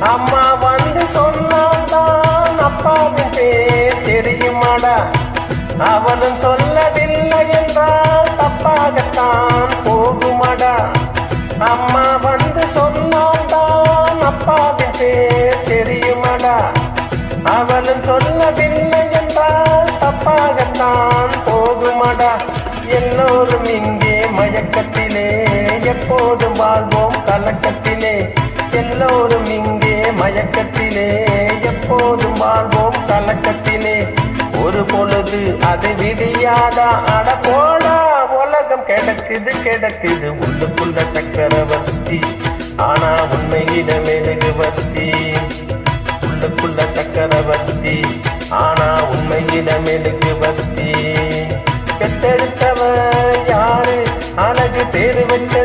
அம்மா வந்து சொன்னால்தான் அப்பாவின் பேர் தெரியுமாடா. அவளும் சொல்லவில்லை என்றால் தப்பாகத்தான் போகுமாடா. அம்மா வந்து சொன்னால்தான் அப்பாவின் பேர் தெரியுமாடா. அவளும் சொல்லவில்லை என்றால் தப்பாகத்தான் போகுமாடா. எல்லோரும் இங்கே மயக்கத்திலே எப்போதும் வாழ்வோம் கலக்கத்திலே. எல்லோரும் இங்கே மயக்கத்திலே எப்போதும் வாழ்வோம் கலக்கத்திலே. ஒரு பொழுது அது விடியாதா. அட போடா, உலகம் கிடக்குது கிடக்குது உள்ளுக்குள்ள சக்கரவர்த்தி. ஆனா உண்மையிட மெழுகுவர்த்தி. உள்ளுக்குள்ள சக்கரவர்த்தி ஆனா உண்மையிட மெழுகுவர்த்தி. பெற்றெடுத்தவ யாரு, அழகு பேரு வச்ச